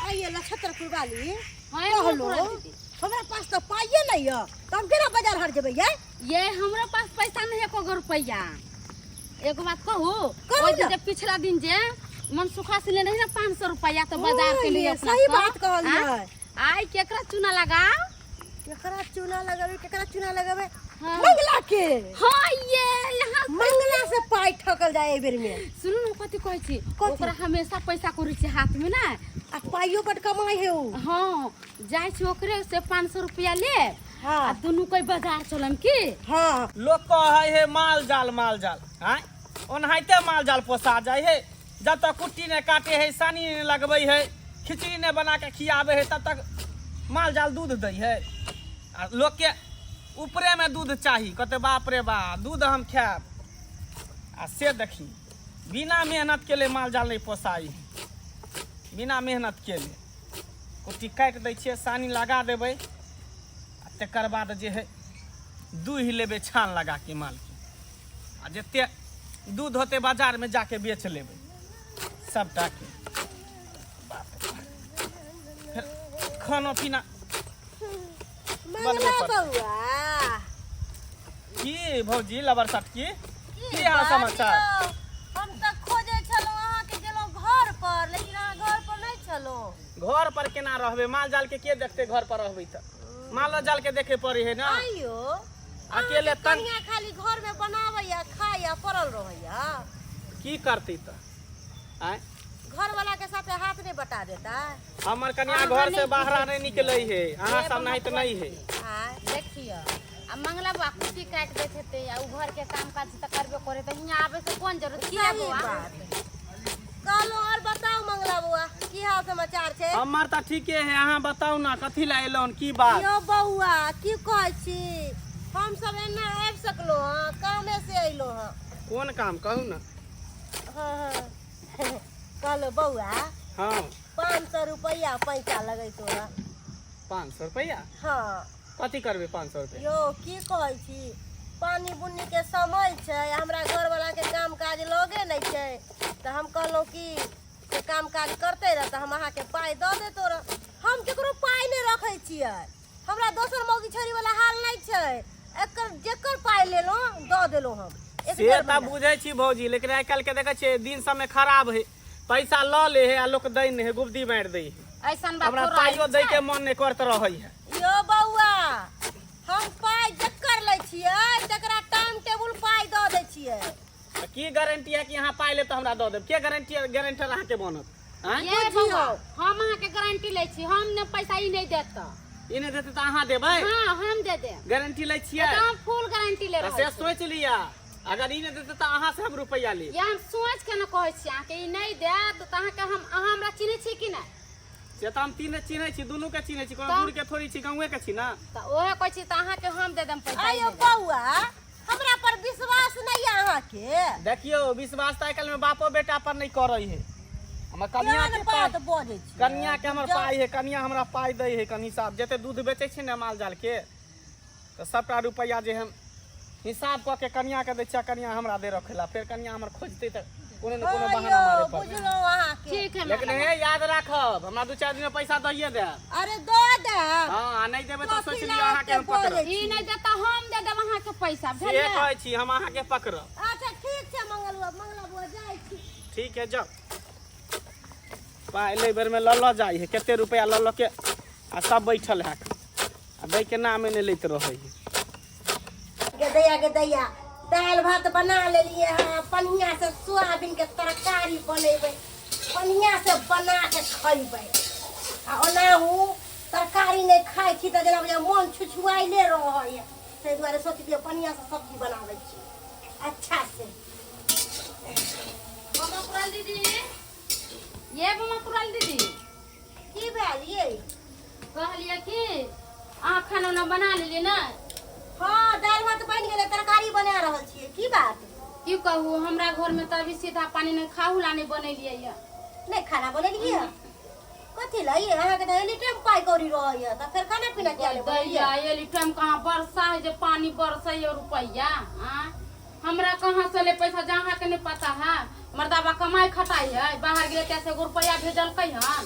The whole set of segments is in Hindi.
आइए नक्षत्र वाली हां कहलो हमरा पास तो पाइए नहीं है तो हम केना बाजार हार जेबै ये हमरा पास पैसा नहीं है को रुपया। एगो बात कहू कहू ओइ ना। जे पिछला दिन जे मनसुखा से ले नहीं ना 500 रुपया तो बाजार के लिए अपना सही बात कहलिए। आई केकरा चूना लगाओ केकरा चूना लगावे हाँ। मंगला के हां ये यहाँ मंगला से पाई ठकल जाए ए बेर में। सुनु न कथि कहै छी कथी? ओकरा हमेशा पैसा कौड़ी छै हाथ में ना आ पाइयो बड कमाई है उ। हां जाय छी ओकरे से 500 रुपया ले हां आ दुनु कोई बाजार चलम की। हां लोग कहे है माल जाल हैं ओनाहिते माल जाल पोसा जाए है। जब तक कुट्टी ने काटे है सानी ने लगबे है खिचड़ी ने बना के खियाबे है तब तक माल जाल दूध दे है। आ लोग के ऊपरे में दूध चाहिए कहते बाप रे बा दूध हम खाब आ से देखी बिना मेहनत के लिए माल जाल नहीं पोसाई बिना मेहनत के लिए कुट्टी काट दै छियै सानी लगा देबै आ तकर बाद जे है दूध लेबै छान लगा के माल के आ जते दूध होते बाजार में जाके बेच लेबै सबटा के फिर खाना पीना मंगला बउआ की भौजी लबर सट की हाल समाचार। हम तक खोजे छलो अहाँ के गेलो घर पर लेकिन अहाँ घर पर नहीं छलो। घर पर केना रहबे माल जाल के देखते घर पर रहबे त माल जाल के देखे पड़े है ना। आइयो अकेले तन कनिया खाली घर में बनावैया खाया पड़ल रहैया की करती त आय घर वाला के साथे हाथ नहीं बटा देता। हमर कन्या घर से बाहर नहीं निकले है अहाँ सब नहीं तो नहीं है। देखियो आ मंगला बा कुटी काट देते थे आ उ घर के काम काज त करबे करे त हिया आवे से कोन जरूरत की है बुआ। कहलो और बताओ मंगला बुआ की हाल समाचार छे। हमर त ठीके है अहाँ बताऊ ना कथी ला एलोन की बात। यो बउआ की कहै छी हम सब एना आबि सकलो हां कामे से अइलो हां। कौन काम कहू ना। हां कहलो बउआ हाँ 500 रुपया पैसा लगै तोरा। 500 रुपया हाँ कथी करबे 500 रुपया। यो की कहै छी पानी बुन्नी के समय छै हमरा घर वाला के काम काज लगे नहीं छै त हम कहलो कि से काम काज करते रह त हम अहाँ के पाई द दे तोरा। हम केकरो पाई नहीं रखै छियै हमरा दोसर मौगी छोरी वाला हाल नहीं छै एकर जेकर पाई लेलो द देलो हम। से त बुझै छी भौजी लेकिन आइ काल्हि के देखै छियै दिन समय खराब है पैसा ल ले है आ लोक दै नहीं है गुब्दी मार दै है ऐसन बात हमरा पाइयो दै के मन नहीं करत रहै है। यो बउआ हम पाई जकर लै छियै तकरा टाइम टेबुल पाई द दै छियै। की गारंटी है कि यहाँ पाई ले तो हमरा दऽ देब के गारंटर अहाँ के बनत हैं। ये बउआ हम अहाँ के गारंटी ले छी हम ने पैसा ई नहीं देत ई नहीं देते तो अहाँ देबै। हां हम दे दे गारंटी ले छियै हम फुल गारंटी ले से रहल छी। सोच लिया अगर ई नहीं देते तो अहाँ से हम रुपया ले। ये हम सोच के न कहै छी अहाँ के ई नहीं देत त अहाँ के हम अहाँ हमरा चिन्है छी कि नहीं। से तो हम तीन चिन्है छी दुनू के चिन्है छी कोनो दूर के थोड़ी छी गाँवे के छी ना। त ओहे कहै छी त अहाँ के हम दे देम पैसा। आयो बउआ हमरा पर विश्वास नहीं है अहाँ के। देखियो विश्वास तो आइकाल में बापो बेटा पर नहीं कर रही है हमर कन्या के बात बजै छी कन्या के हमर पाई है कन्या हमरा पाई दै है कनी साहब जते दूध बेचै छी ना माल जाल के तो सबटा रुपया जे हम हिसाब क के कन्या के दै छियै कन्या हमरा दे रखेला फिर कन्या हमर खोजते त कोनो न कोनो बहाना मारे पड़े। बुझलो अहाँ के ठीक है लेकिन हे याद राखब हमरा 2-4 दिन में पैसा दइए दे। अरे दो दे हां नहीं देबे तो सोच लियो अहाँ के हम पकड़ब। ई नहीं देता हम दे देब अहाँ के पैसा से बुझलिए। कहै छी हम अहाँ के पकड़ब। अच्छा ठीक छै मंगला बुआ जाय छी। ठीक है जाओ पाई ले बेर में ल जाई है केते रुपया ल के आ सब बैठल है आ दै के नाम ने लैत रहै है। के दैया दाल भात बना लेलिए हाँ पनिया से सोयाबीन के तरकारी बनेबे पनिया से बना के खइबे आ ओनाहू तरकारी नहीं खाइ छी त जेना मन छुछुआइले रहै से दुआरे सोचलिए पनिया से सब्जी बनाबै छी अच्छा से। मम्मा पुराल दीदी ये मम्मा पुराल दीदी की भेल ये कहलिए कि अहाँ खाना ना बना लेलिए ना। हाँ दाल भात बन गेलै तरकारी बना रहल छियै की बात। की कहू हमरा घर में तो अभी सीधा पानी नहीं खाहू ला नहीं बनेलिए ये नहीं खाना बनेलिए कथी ला ये अहाँ के त एनी टाइम पाई कौड़ी रहैया त फिर खाना पीना क्या ले दैया एली टाइम कहाँ बरसा है जे पानी बरसे है रुपया हमरा कहाँ से ले पैसा जहाँ के नहीं पता है मर्दाबा कमाई खटाई है बाहर गेले तैसे 1 रुपया भेजल हन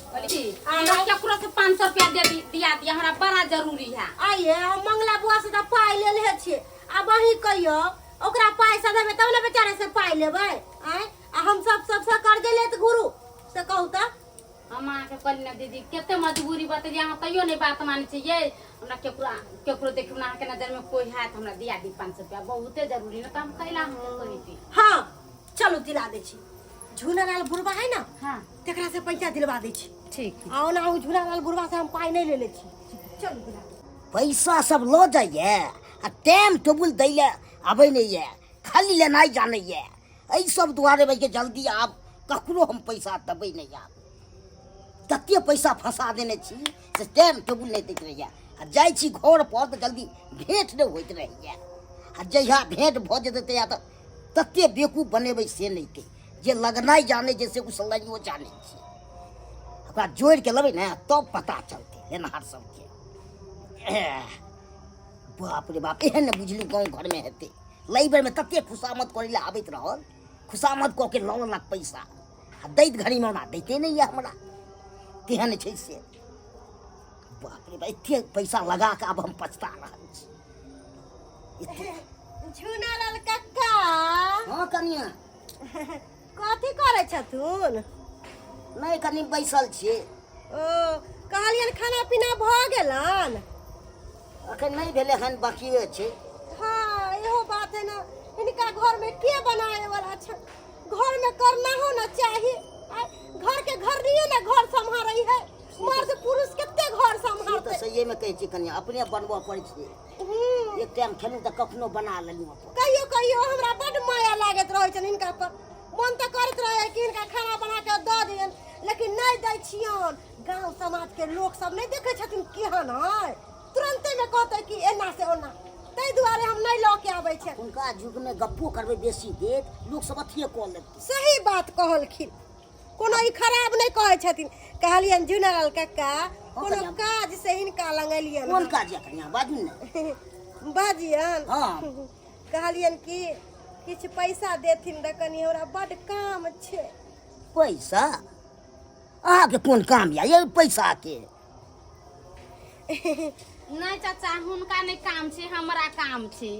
हमरा केकरो से 500 रुपया दिया दिया, हमरा बड़ा जरूरी है। आइए हम मंगला बुआ से तो पाई ले ले छिए। अब वही कहियो ओकरा पैसा देबे तब ना बेचारे से पाई लेबै। आय आ हम सब कर्जे लेत गुरु से कहू त हम आके कहली ना दीदी केते मजबूरी बते जे हम तइयो नहीं बात माने छी। ये हमरा केकरो देखियो ना के नजर में कोई है त हमरा दिया दी 500 रुपया, बहुते जरूरी न त हम कैला हम कहि दी। हां चलो दिला दे छी। झूनालाल बुढ़वा है ना, हां तेकरा से पैसा दिलवा दे छी। ठीक आओ ना झूनालाल बुढ़वा से हम पाई नहीं ले ले छी। चलो दिला दे। पैसा सब लो जाइए आ टाइम टेबुल दैले आबै नहीं है, खाली लेनाई जाने है। एहि सब दुआरे भाई के जल्दी आब ककरो हम पैसा देबै नहीं आब। तते पैसा फंसा देने छी से टाइम टेबुल नहीं देख रही है। आ जाइ छी घर पर तो जल्दी भेंट नहीं होइत रही है। आ जहिया भेंट भ जेतै या त तते बेकूफ बनेबै से नहीं के जे लगनाई जाने जैसे उसलाइयो जाने छी। ओकरा जोड़ के लेबै ना तब पता चलतै लेनहार सबके। बाप रे बाप एहन बुझली गाँव घर में हेतै। लई बेर में तते खुशामद करे ला आबैत रहल, खुशामद कऽ के लऽ लेलक पैसा आ दैत घड़ी में ओना दैते नहीं है हमरा। तेहन छै से बाप रे बाप एते पैसा लगा के अब हम पछता रहल छी। झूनालाल कक्का हाँ कनिया कथी करे छथुन? नहीं कनी बैसल छियै। ओ कहलियन खाना पीना भ गेलन? अखन नहीं भेले हन, बाकिए छै। हाँ इहो बात है ना, इनका घर में के बनाए वाला छ? घर में करना हो ना चाहिए। घर के घर नहीं ना घर संभाले है। मर्द पुरुष कितने घर से संभालते। तो सही में कहै छी कनिया अपने बनबऽ पड़ै छै। एक टाइम खेलू त कखनो बना लेलू अपन। कहियो कहियो हमरा बड माया लागत रहे छन इनका पर। मन तो करत रहे कि इनका खाना बना के द दियन, लेकिन नहीं दै छियन। गांव समाज के लोग सब नहीं देखे छथिन केहन है, तुरंते में कहते कि एना से ओना। तै दुआरे हम नहीं ल के आबै छै। उनका युग में गप्पो करबे बेसी देत लोग सब अथिए कऽ लेतै। सही बात कहलखिन, कोनो ई खराब नहीं कहै छथिन। कहलियन झूनालाल कक्का कोनो काज से हिनका लगलियन। कोन काज या कनिया बाजू ने। बाजियन हाँ कहलियन कि किछ पैसा देथिन त कनी हमरा बड काम छै। पैसा अहाँके कोन काम या ये पैसा के? नहीं चाचा हुनका नहीं काम छे, हमरा काम छे।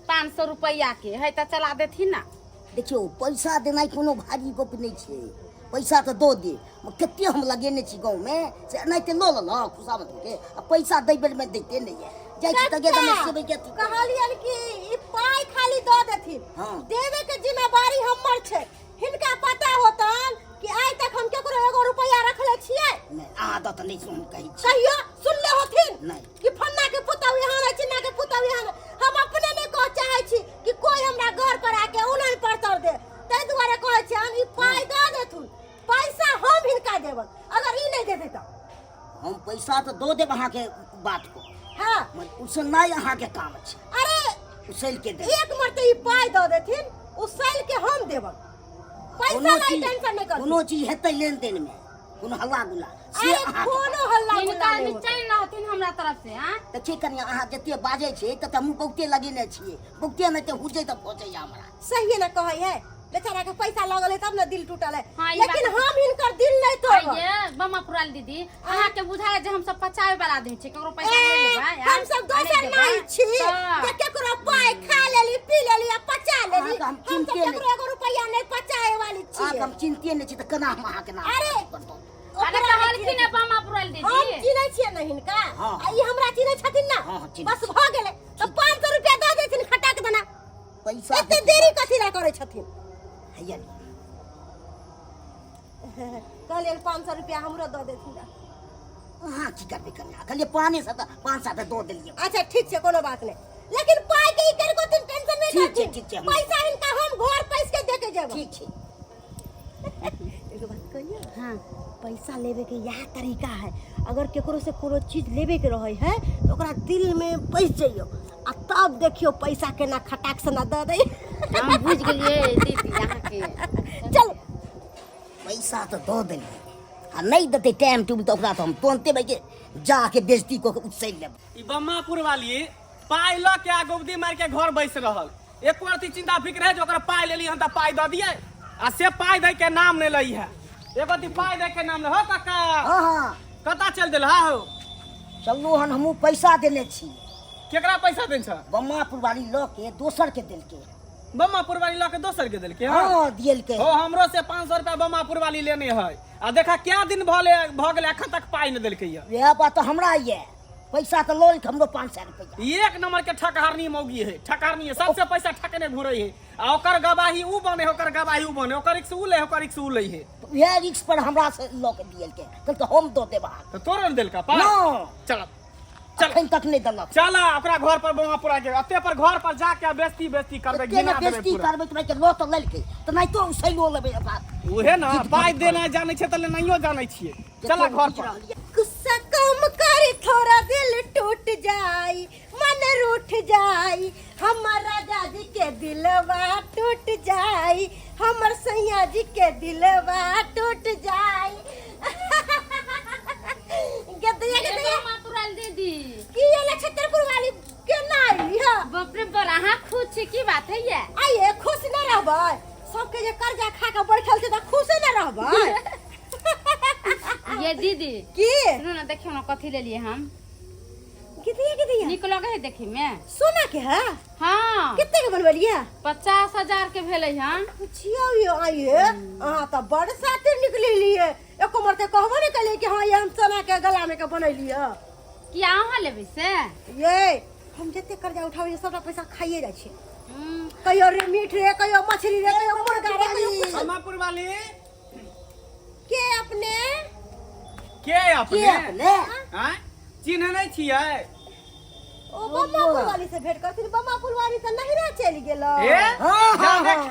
500 रुपया के है त चला देथिन ना। देखियो पैसा देनाइ कोनो भारी गप नहीं छै। पैसा तो दो दे कते हम लगेने छी गाँव में से एनाहिते लो ल खुशामद के आ पैसा दै बेर में दैते नहीं है। जाइ छी त गे दम सेबै के अथी कहलियन कि ई पाई खाली द देथिन। हाँ। देवे के जिम्मेवारी हमर छै। हिनका पता होतन कि आइ तक हम केकरो 1 रुपया रखले छियै। नहीं अहाँ द त नहीं सुन कहै छी। कहियो सुनले होथिन नहीं कि फन्ना के पुतौ यहाँ है, चिन्ना के पुतौ यहाँ है। हम अपने नहीं कह चाहे छी कि कोई हमरा घर पर आके उन्हन पर तर दे। तै दुआरे कहै छी हम ई पाई द देथुन, पैसा हम हिनका देबन। अगर ई नहीं दे दे त हम पैसा तो दो देब अहाँ के बात को। हां उसे नहीं अहाँ के काम छै। अरे उसल के दे एक मरते ई पाई द देथिन, उसल के हम देबन। पैसा नहीं टेंशन नहीं कर। कोनो चीज हेतै लेन देन में कोनो हल्ला गुल्ला से अरे अहाँ कोनो हल्ला इनका गुल्ला नहीं निचल ना होथिन हमरा तरफ से। हां त ठीक कनिया अहाँ जते बाजै छियै तते मुँह बहुते लगेने छियै। बहुते नहीं तो हुजै त पहुँचै हमरा। सही ना कहै है। बेचारा के पैसा लगल है तब ना दिल टूटल है। हाँ, ई लेकिन बात- हम हिनकर दिल नहीं तोड़ब। आइए बमा पुराल दीदी अहाँ के बुझाय जे हम सब पचावे वाला आदमी छी, केकरो पैसा ले लेबै। हम सब दोसर नहीं छी जे केकरो पाई खा लेली पी लेली आ पचा लेली। अहाँके हम हम सब चिन्हते केकरो 1 रुपया नहीं पचाए वाली छी। अहाँके हम चिन्हते नहीं छी त केना हम अहाँके नाम अरे करतौ? अरे कहलखिन है बमा पुराल हम दीदी। चिन्है छियै न हिनका। हाँ। आ ई हमरा चिन्है छथिन ना। हाँ, चिन्है बस भ गेलै त 500 रुपया द देथिन खटाक देना। पैसा एते देरी कथी ला करै छथिन? हैया कहलियन 500 रुपया हमरो द देथिन। अहाँ की करबै कनिया खाली पानी से त 500 त दो देलियै। अच्छा ठीक छै कोनो बात नहीं, लेकिन पाई के ई कर को तुम टेंशन नहीं ठीक छै, करथिन। ठीक छै, हम- पैसा हिनका हम घर पैस के दे के जेब। ठीक छै। एगो बात कहियो, हां पैसा लेवे के यह तरीका है। अगर केकरो से कोनो चीज लेवे के रहे है तो ओकरा दिल में बैस जाइयो आ तब देखियो पैसा केना खटाक से ना द दे। हम बुझ गेलिए दीदी अहाँ के। चल पैसा तो दो देलियै आ नहीं देते टाइम टूब तो ओकरा तो हम तुरंते भाई के जाके बेइज्जती को उछल लेब। ई बम्मापुर वाली पाई ल के आ गोबदी मार के घर बैस रहल। एको अथी चिंता फिक्र है जो ओकरा पाई लेली हम त पाई द दिए आ से पाई दे के नाम नहीं लई है। एगो दी पाई दे के नाम ले हो काका हाँ हाँ कता चल देल हा हो चलू हन हमहूँ पैसा देने छी केकरा पैसा देन छ बम्मापुर वाली लऽ के दोसर के देलके बम्मापुर वाली ला के दोसर के देल के हाँ दियलके हो हमरो से 500 रुपया बम्मापुर वाली लेने है आ देखा क्या दिन भ गेले अखन तक पाई न देलके ये यह बात तो हमरा ये पैसा तो लो हमरो 500 रुपया एक नंबर के ठकहारनी मौगी है ठकहारनी है सबसे पैसा ठकने घुरे है आ ओकर गवाही ऊ बने ओकर गवाही ऊ बने ओकर रिक्स ऊ ले ओकर रिक्स ऊ ले है यह रिक्स पर हमरा से लऽ के दियलके कल तो हम दो देबा तो तोरो न देलका पा नो चल अखन तक नहीं देलक चला ओकरा घर पर बम्मापुरा के अते पर घर पर जाके बेइज्जती करबे केना गिना देबे बेइज्जती पूरा करबै तोरा के लो तो लेलके तो नहीं तो सैलो लेबै बात उहे ना पाई देना जाने छे त नहियो जाने छिए चला घर पर गुस्सा कम कर थोड़ा दिल टूट जाई मन रूठ जाई हमारा दादी के दिलवा टूट जाई हमर सैया जी के दिलवा टूट जाई गदया गदया मातुराल दीदी की ये नक्षत्रपुर वाली के नाई है बाप रे बड़ा हाँ खुश छी की बात है ये आइए खुश न रहबै सबके जे कर्जा खा के बैठल छै त खुश न रहबै ये दीदी की सुनो ना देखियो ना कथी ले लिए हम कितनी निकलो गए देखी में सोना के है हाँ कितने के बनवलिए 50,000 के भेले हन छियो यो आइए अहाँ त बड़ सातिर निकली लिए एको मरते कहबो नहीं कले कि हां ये हम सोना के गला में के बनैलिए कि अहाँ लेबै से ये हम जते कर्जा उठाबै सबटा पैसा खाइए जाइ छै कहियो रे मीठ रे कहियो मछली रे कहियो मुर्गा रे कहियो बम्मापुर वाली के अपने के के अपने अपने हैं चिन्ह नहीं छिए ओ बम्मापुर वाली से भेंट करथिन बम्मापुर वाली त नहिरा चल गेलो ए हाँ, हाँ, जाके हाँ।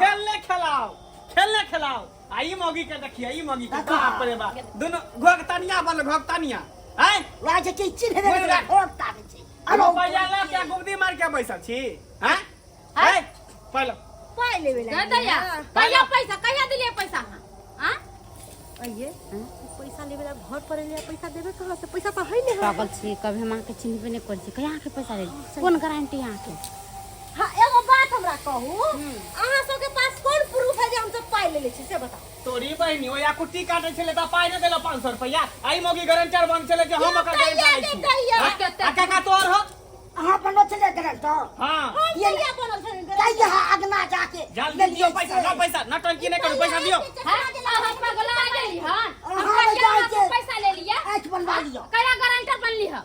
खेलने खिलाओ आई मौगी के देखिए ई मौगी के बाप रे बाप दोनों घोगतानिया बन घोगतानिया हैं राज के चिन्ह रे बोल रे। होता छै अरे भैया ला क्या गुब्दी मार के बैसा छी हैं हैं पहले पाई लेबे दे दैया कहिया पैसा कहिया दिलिए पैसा हाँ हाँ आइए पैसा लेबे ला घर पर ले पैसा देबे कहां से पैसा तो है नहीं पागल छी कभी हम के चिन्हबे नहीं कर छी कहिया के पैसा ले कौन गारंटी यहाँ के हां एगो बात हमरा कहू अहाँ सब के पास कौन प्रूफ है जे हम सब पाई लेले छी से बताओ तोरी बहनी ओया कुट्टी काटे छले त पाई न देला 500 रुपया आई मौगी गारंटर बन छले जे हम ओकर गारंटर छी आ काका तोर हो अहाँ बनो चले गारंटर हां ये क्या बनल छै कहिया अगना जाके जल्दी दियो पैसा लो पैसा नटंकी नहीं करू पैसा दियो हम पगला आ गेली हन हम हाँ, कहिया बताइए। से पैसा ले लिया आँख बनवा लियो कहिया गारंटर बनली ह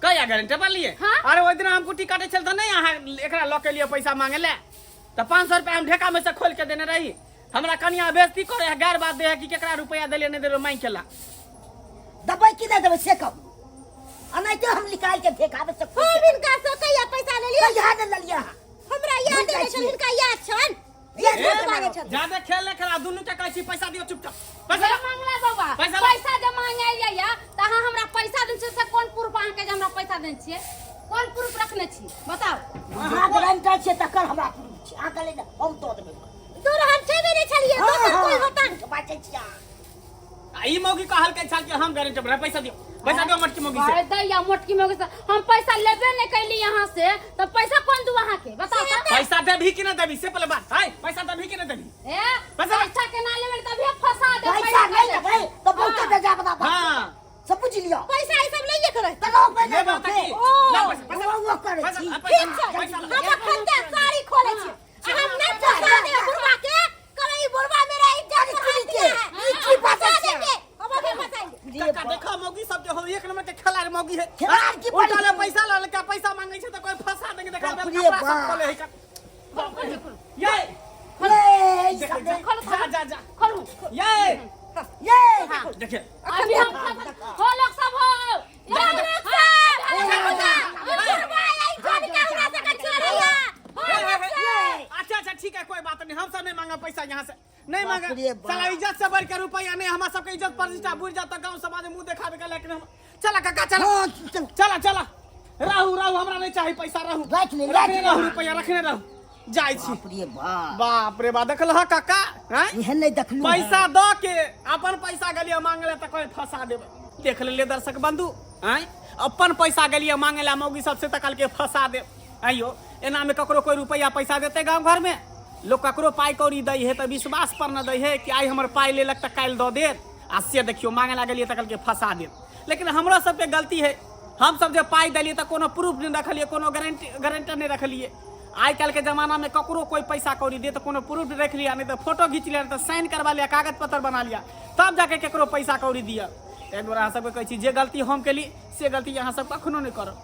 कया गारंटर बन लिए हाँ? अरे ओइ दिन हम कुट्टी काटे छल त नहीं अहाँ एकरा ल के लिए पैसा मांगे ले त 500 रुपया हम ढेका में से खोल के देने रही हमरा कनिया बेइज्जती करे है गैर बात दे है कि केकरा रुपया देले नहीं देले मांग केला दबाई कि नहीं देबै से कहू आ नहीं तो हम निकाल के देखाबे से हम इनका से कहिया पैसा ले लिया कहिया ने ललिया हमरा याद भूल नहीं जाइ छल छियै। इनका याद छन ये ये झूठ मांगे छल ज्यादा खेल नहीं खेला दुनू के कहै छी पैसा दियो चुपचाप पैसा पैसा मांगला बाबा पैसा ला। पैसा जे मांगे या त अहाँ हमरा पैसा देन से कोन प्रूफ अहाँ के जे हमरा पैसा देन छियै कोन प्रूफ रखने छी बताओ अहाँ गारंटर छै तकर हमरा प्रूफ छै अहाँ कहले ने हम तो देबै दूर हम छेबे नहीं छलिए हाँ, दोसर हाँ। कोई होता बाजै छियै ई मौगी कहल के छल कि हम गारंटर बना पैसा दियो मटकी मौगी से अरे दैया मोटकी में से हम पैसा लेबे नहीं कैली यहाँ से तो पैसा कौन दू अहाँ के बताओ तो पैसा देभी कि न देभी से पहले बात है पैसा देभी कि न देभी ए पैसा- पैसा के ना लेबे तभी फंसा दे पैसा नहीं देबै तो बहुते बेजा बना हां सब बुझ लियो पैसा ई सब लइए करे तनो पे ले नहीं बात की ओ ला पैसा वो करे पैसा छी ठीक छै पैसा हम खंडे साड़ी खोले छी हम नहीं पैसा दे बुढ़वा के कहे ई बुढ़वा मेरा इज्जत अरे कर की की बात है हम आगे बताएंगे काका देखो मौगी सब जो हो एक नंबर के खिलाड़ी मौगी है खिलाड़ी की उल्टा ले बड़ी- पैसा ला का पैसा मांगे छै त कोई फंसा देंगे देखा बाप रे कपड़ा सब बाप। खोले है ये ये देख, सब देख, जा जा जा खोलू ये ये देखिए अभी हम हो लोग सब हो ये लोग अच्छा अच्छा ठीक है कोई बात नहीं हम सब नहीं मांगा पैसा यहाँ से नहीं बाप मांगा रे बाप। चला इज्जत से बढ़ के रुपया नहीं हमारा सबके इज्जत प्रतिष्ठा बुझ जाता गांव समाज में मुंह दिखावे का लेकिन हम चला काका चला हाँ, चल। चला चला रहू रहू हमरा नहीं चाहिए पैसा रहू राख ले, राख रखने ले। रहू रुपया रखने रहू जाई छी बाप रे बाप बाप रे बाप देखल हा काका हैं एहन नहीं देखलू पैसा दो के अपन पैसा गलिए मांगले त कोई फंसा देबे देख ले दर्शक बंधु हैं अपन पैसा गलिए मांगला मौगी सबसे तकल के फंसा दे आइयो एना में ककरो कोई रुपया पैसा देते गांव घर में लोग ककरो पाई कौड़ी दै है तो विश्वास पर न दै है कि आइ हमर पाई लेलक तो काल्हि दऽ देत आ से देखियो मांगे लागलिए तो कहलकै फंसा देत। लेकिन हमरा सबके गलती है, हम सब जे पाई देलिए तो कोनो प्रूफ नहीं रखलिए, कोनो गारंटर नहीं रखलिए। आइ काल्हि के जमाना में ककरो कोई पैसा कौड़ी दे तो कोनो प्रूफ रख लिया, नहीं तो फोटो खींच लिया, तो साइन करवा लिया, कागज पत्र बना लिया, तब जाके केकरो पैसा कौड़ी दिया। ताहि दुआरे अहाँ सबके कहै छी जे गलती हम केली से गलती अहाँ सब कखनो नहीं करब।